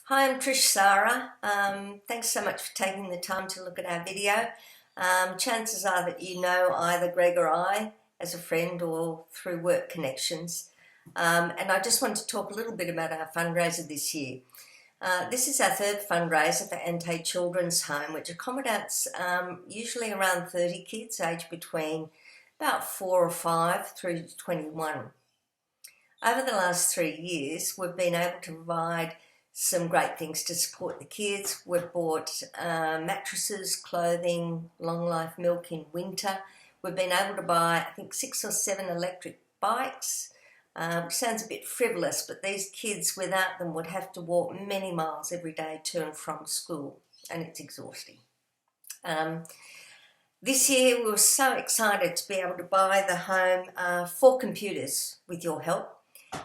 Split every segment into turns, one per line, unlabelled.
Hi, I'm Trish Sarah. Thanks so much for taking the time to look at our video. Chances are that you know either Greg or I as a friend or through work connections. And I just want to talk a little bit about our fundraiser this year. This is our third fundraiser for Ante Children's Home, which accommodates usually around 30 kids aged between about 4 or 5 through to 21. Over the last 3 years, we've been able to provide some great things to support the kids. We've bought mattresses, clothing, long life milk in winter. We've been able to buy, I think, 6 or 7 electric bikes, which sounds a bit frivolous, but these kids without them would have to walk many miles every day to and from school, and it's exhausting. This year we were so excited to be able to buy the home 4 computers with your help,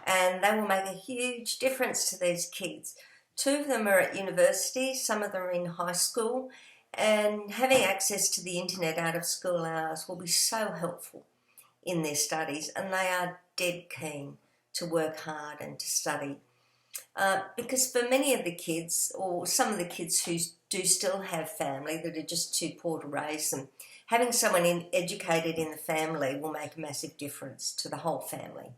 and they will make a huge difference to these kids. 2 of them are at university, some of them are in high school, and having access to the internet out of school hours will be so helpful in their studies, and they are dead keen to work hard and to study. Because for many of the kids, or some of the kids who do still have family that are just too poor to raise them, having someone educated in the family will make a massive difference to the whole family.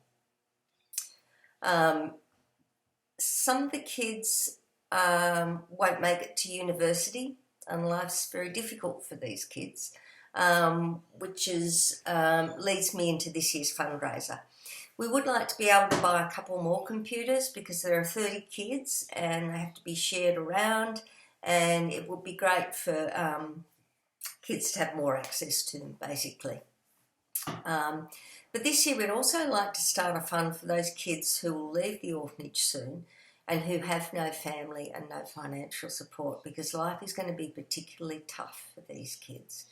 Some of the kids won't make it to university, and life's very difficult for these kids, which leads me into this year's fundraiser. We would like to be able to buy a couple more computers because there are 30 kids and they have to be shared around, and it would be great for kids to have more access to them, basically. But this year we'd also like to start a fund for those kids who will leave the orphanage soon and who have no family and no financial support, because life is going to be particularly tough for these kids.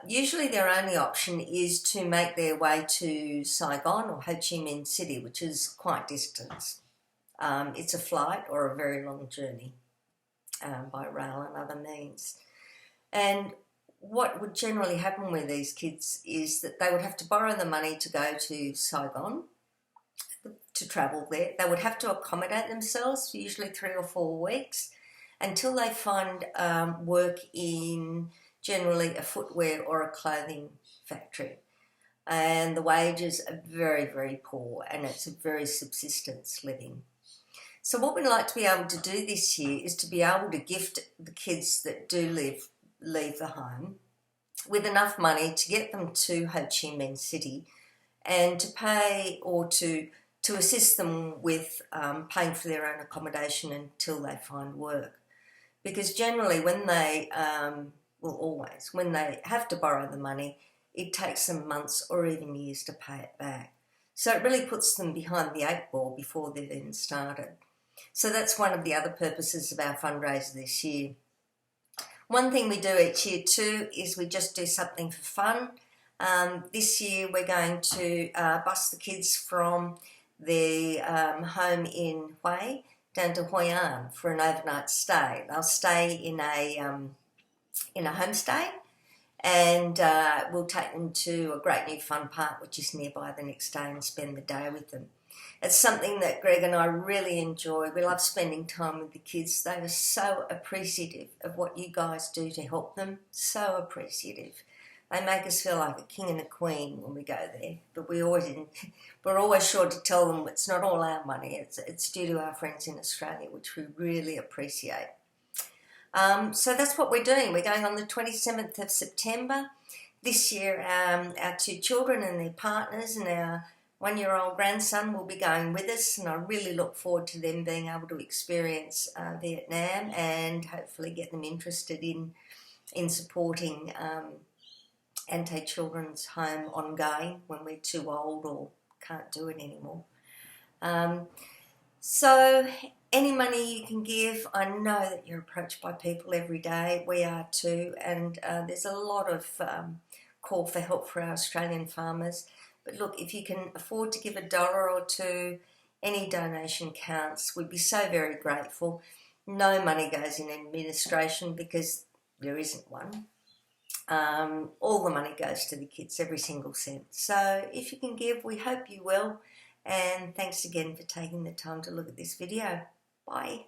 Usually their only option is to make their way to Saigon or Ho Chi Minh City, which is quite distant. It's a flight or a very long journey by rail and other means. And what would generally happen with these kids is that they would have to borrow the money to go to Saigon, to travel there. They would have to accommodate themselves for usually 3 or 4 weeks until they find work in generally a footwear or a clothing factory. And the wages are very, very poor, and it's a very subsistence living. So what we'd like to be able to do this year is to be able to gift the kids that do leave the home with enough money to get them to Ho Chi Minh City and to pay or to assist them with paying for their own accommodation until they find work. Because generally when they, when they have to borrow the money, it takes them months or even years to pay it back. So it really puts them behind the 8 ball before they've even started. So that's one of the other purposes of our fundraiser this year. One thing we do each year too is we just do something for fun. This year we're going to bus the kids from the home in Hue down to Hoi An for an overnight stay. They'll stay in a homestay, and we'll take them to a great new fun park which is nearby the next day and spend the day with them. It's something that Greg and I really enjoy. We love spending time with the kids. They are so appreciative of what you guys do to help them. So appreciative. They make us feel like a king and a queen when we go there. But we're always sure to tell them it's not all our money. It's due to our friends in Australia, which we really appreciate. So that's what we're doing. We're going on the 27th of September. This year, our 2 children and their partners and our 1-year-old grandson will be going with us, and I really look forward to them being able to experience Vietnam and hopefully get them interested in supporting Ante Children's Home ongoing when we're too old or can't do it anymore. So any money you can give, I know that you're approached by people every day. We are too, and there's a lot of call for help for our Australian farmers. But look, if you can afford to give $1 or 2, any donation counts. We'd be so very grateful. No money goes in administration because there isn't one. All the money goes to the kids, every single cent. So if you can give, we hope you will. And thanks again for taking the time to look at this video. Bye.